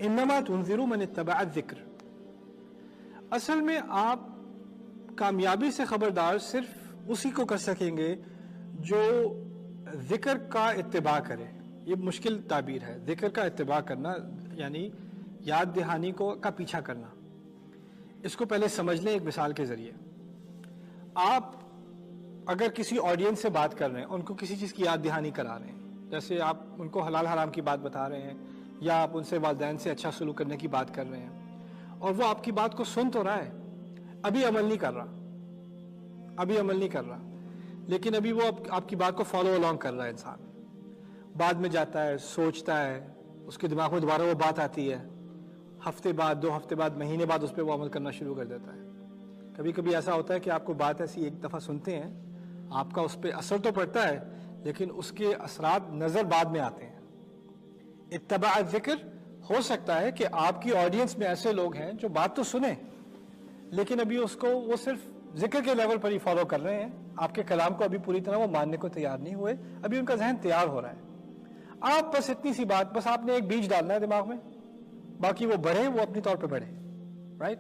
انما تنذر من اتبع الذکر، اصل میں آپ کامیابی سے خبردار صرف اسی کو کر سکیں گے جو ذکر کا اتباع کرے۔ یہ مشکل تعبیر ہے، ذکر کا اتباع کرنا یعنی یاد دہانی کا پیچھا کرنا۔ اس کو پہلے سمجھ لیں ایک مثال کے ذریعے۔ آپ اگر کسی آڈینس سے بات کر رہے ہیں، ان کو کسی چیز کی یاد دہانی کرا رہے ہیں، جیسے آپ ان کو حلال حرام کی بات بتا رہے ہیں، یا آپ ان سے والدین سے اچھا سلوک کرنے کی بات کر رہے ہیں، اور وہ آپ کی بات کو سن تو رہا ہے، ابھی عمل نہیں کر رہا، لیکن ابھی وہ آپ کی بات کو فالو الانگ کر رہا ہے انسان، بعد میں جاتا ہے، سوچتا ہے، اس کے دماغ میں دوبارہ وہ بات آتی ہے، ہفتے بعد، 2 ہفتے بعد، مہینے بعد اس پہ وہ عمل کرنا شروع کر دیتا ہے۔ کبھی کبھی ایسا ہوتا ہے کہ آپ کو بات ایسی ایک دفعہ سنتے ہیں، آپ کا اس پہ اثر تو پڑتا ہے، لیکن اس کے اثرات نظر بعد میں آتے ہیں۔ اتباع ذکر ہو سکتا ہے کہ آپ کی آڈینس میں ایسے لوگ ہیں جو بات تو سنیں، لیکن ابھی اس کو وہ صرف ذکر کے لیول پر ہی فالو کر رہے ہیں، آپ کے کلام کو ابھی پوری طرح وہ ماننے کو تیار نہیں ہوئے، ابھی ان کا ذہن تیار ہو رہا ہے۔ آپ بس اتنی سی بات، بس آپ نے ایک بیج ڈالنا ہے دماغ میں، باقی وہ بڑھے، وہ اپنی طور پہ بڑھے، رائٹ؟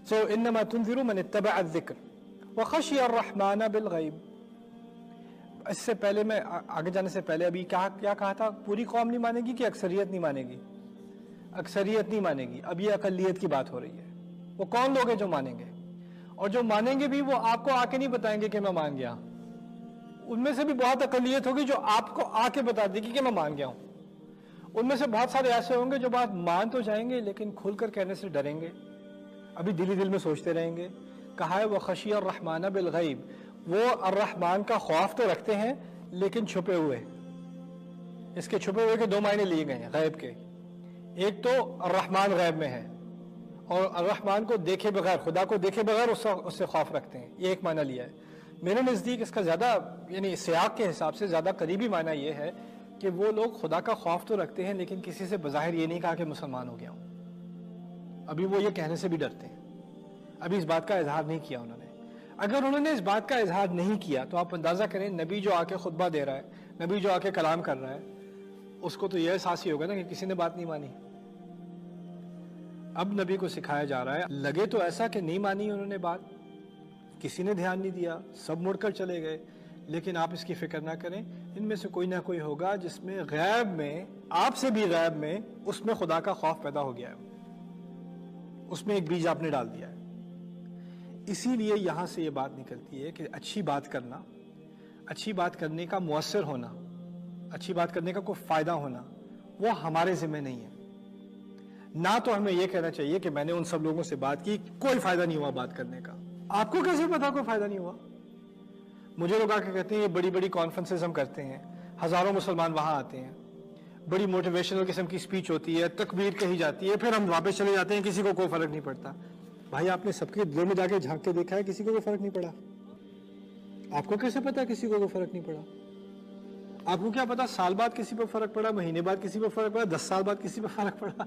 سو انما تنذر من اتبع الذکر وخشی الرحمن بالغیب۔ اس سے پہلے، میں آگے جانے سے پہلے ابھی کیا کہا تھا؟ پوری قوم نہیں مانے گی کہ اکثریت نہیں مانے گی؟ اکثریت نہیں مانے گی، اب یہ اقلیت کی بات ہو رہی ہے۔ وہ کون لوگ ہیں جو مانیں گے؟ اور جو مانیں گے بھی وہ آپ کو آ کے نہیں بتائیں گے کہ میں مان گیا۔ ان میں سے بھی بہت اقلیت ہوگی جو آپ کو آ کے بتا دے گی کہ میں مان گیا ہوں۔ ان میں سے بہت سارے ایسے ہوں گے جو بات مان تو جائیں گے لیکن کھل کر کہنے سے ڈریں گے، ابھی دل ہی دل میں سوچتے رہیں گے۔ کہا ہے وہ خشی الرحمن بالغیب، وہ الرحمن کا خوف تو رکھتے ہیں لیکن چھپے ہوئے۔ اس کے چھپے ہوئے کے 2 معنی لیے گئے ہیں غیب کے۔ ایک تو الرحمن غیب میں ہے، اور الرحمن کو دیکھے بغیر، خدا کو دیکھے بغیر اس سے خوف رکھتے ہیں، یہ ایک معنی لیا ہے۔ میرے نزدیک اس کا زیادہ، یعنی سیاق کے حساب سے زیادہ قریبی معنی یہ ہے کہ وہ لوگ خدا کا خوف تو رکھتے ہیں لیکن کسی سے بظاہر یہ نہیں کہا کہ مسلمان ہو گیا ہوں، ابھی وہ یہ کہنے سے بھی ڈرتے ہیں، ابھی اس بات کا اظہار نہیں کیا انہوں نے۔ اگر انہوں نے اس بات کا اظہار نہیں کیا تو آپ اندازہ کریں، نبی جو آ کے خطبہ دے رہا ہے، نبی جو آ کے کلام کر رہا ہے، اس کو تو یہ احساس ہی ہوگا نا کہ کسی نے بات نہیں مانی۔ اب نبی کو سکھایا جا رہا ہے، لگے تو ایسا کہ نہیں مانی انہوں نے بات، کسی نے دھیان نہیں دیا، سب مڑ کر چلے گئے، لیکن آپ اس کی فکر نہ کریں، ان میں سے کوئی نہ کوئی ہوگا جس میں غیب میں، آپ سے بھی غیب میں، اس میں خدا کا خوف پیدا ہو گیا ہے، اس میں ایک بیج آپ نے ڈال دیا ہے۔ اسی لیے یہاں سے یہ بات نکلتی ہے کہ اچھی بات کرنا، اچھی بات کرنے کا مؤثر ہونا، اچھی بات کرنے کا کوئی فائدہ ہونا، وہ ہمارے ذمہ نہیں ہے۔ نہ تو ہمیں یہ کہنا چاہیے کہ میں نے ان سب لوگوں سے بات کی، کوئی فائدہ نہیں ہوا بات کرنے کا۔ آپ کو کیسے پتا کوئی فائدہ نہیں ہوا؟ مجھے لوگ آ کے کہتے ہیں یہ بڑی بڑی کانفرنسز ہم کرتے ہیں، ہزاروں مسلمان وہاں آتے ہیں، بڑی موٹیویشنل قسم کی سپیچ ہوتی ہے، تکبیر کہی جاتی ہے، پھر ہم واپس چلے جاتے ہیں، کسی کو کوئی فرق نہیں پڑتا۔ بھائی آپ نے سب کے دل میں جا کے جھانک کے دیکھا ہے، کسی کو کوئی فرق نہیں پڑا؟ آپ کو کیسے پتا کسی کو کوئی فرق نہیں پڑا؟ آپ کو کیا پتا سال بعد کسی پر فرق پڑا، مہینے بعد کسی پر فرق پڑا، 10 سال بعد کسی پر فرق پڑا؟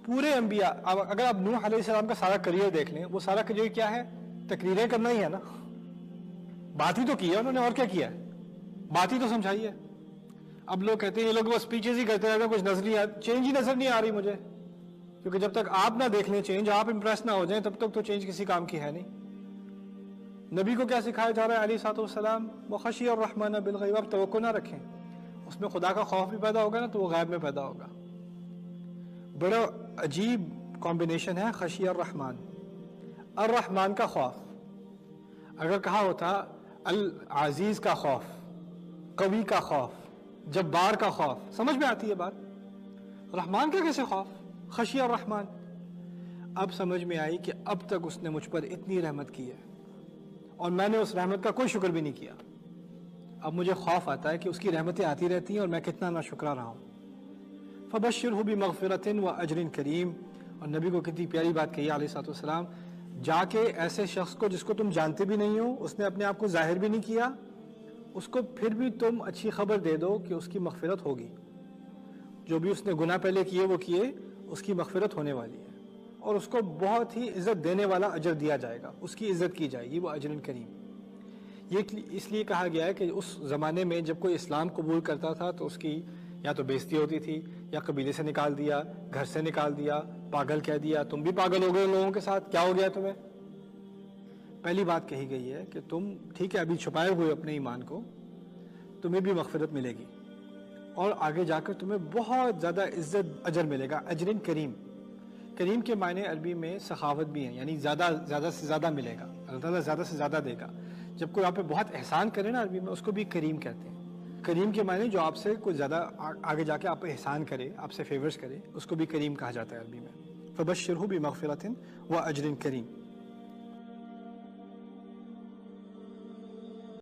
پورے انبیاء، اگر آپ نوح علیہ السلام کا سارا کریئر دیکھ لیں، وہ سارا کریئر کیا ہے؟ تقریریں کرنا ہی ہے نا، بات ہی تو کی ہے انہوں نے، اور کیا کیا ہے؟ بات ہی تو سمجھائی ہے۔ اب لوگ کہتے ہیں یہ لوگ بس اسپیچز ہی کرتے رہتے ہیں، کچھ نظر نہیں آ، چینج ہی نظر نہیں آ رہی مجھے، کیونکہ جب تک آپ نہ دیکھ لیں چینج، آپ امپریس نہ ہو جائیں، تب تک تو چینج کسی کام کی ہے نہیں۔ نبی کو کیا سکھایا جا رہا ہے علیہ الصلوۃ والسلام؟ وخشی الرحمن بالغیب، آپ توقع نہ رکھیں، اس میں خدا کا خوف بھی پیدا ہوگا نا، تو وہ غیب میں پیدا ہوگا۔ بڑا عجیب کمبینیشن ہے خشی الرحمن، الرحمن کا خوف۔ اگر کہا ہوتا العزیز کا خوف، قوی کا خوف، جبار کا خوف، سمجھ میں آتی ہے بات۔ رحمان کا کیسے خوف؟ خشی الرحمن۔ اب سمجھ میں آئی کہ اب تک اس نے مجھ پر اتنی رحمت کی ہے اور میں نے اس رحمت کا کوئی شکر بھی نہیں کیا، اب مجھے خوف آتا ہے کہ اس کی رحمتیں آتی رہتی ہیں اور میں کتنا ناشکرا رہا ہوں۔ فبشرہ بمغفرۃ واجر کریم، اور نبی کو کتنی پیاری بات کہی علیہ الصلوۃ والسلام، جا کے ایسے شخص کو جس کو تم جانتے بھی نہیں ہو، اس نے اپنے آپ کو ظاہر بھی نہیں کیا، اس کو پھر بھی تم اچھی خبر دے دو کہ اس کی مغفرت ہوگی، جو بھی اس نے گناہ پہلے کیے وہ کیے، اس کی مغفرت ہونے والی ہے، اور اس کو بہت ہی عزت دینے والا اجر دیا جائے گا، اس کی عزت کی جائے گی، وہ اجر کریم۔ یہ اس لیے کہا گیا ہے کہ اس زمانے میں جب کوئی اسلام قبول کرتا تھا تو اس کی یا تو بےزتی ہوتی تھی یا قبیلے سے نکال دیا, گھر سے نکال دیا, پاگل کہہ دیا, تم بھی پاگل ہو گئے ان لوگوں کے ساتھ, کیا ہو گیا تمہیں؟ پہلی بات کہی گئی ہے کہ تم ٹھیک ہے ابھی چھپائے ہوئے اپنے ایمان کو, تمہیں بھی مغفرت ملے گی اور آگے جا کر تمہیں بہت زیادہ عزت اجر ملے گا. اجر کریم, کریم کے معنی عربی میں سخاوت بھی ہیں, یعنی زیادہ سے زیادہ ملے گا, اللہ تعالیٰ زیادہ سے زیادہ دے گا. جب کوئی آپ پہ بہت احسان کرے نا عربی میں, اس کو بھی کریم کہتے ہیں. کریم کے معنی جو آپ سے کوئی زیادہ آگے جا کے آپ پہ احسان کرے, آپ سے فیورز کرے, اس کو بھی کریم کہا جاتا ہے عربی میں. فبشرہ بمغفرۃ واجر کریم.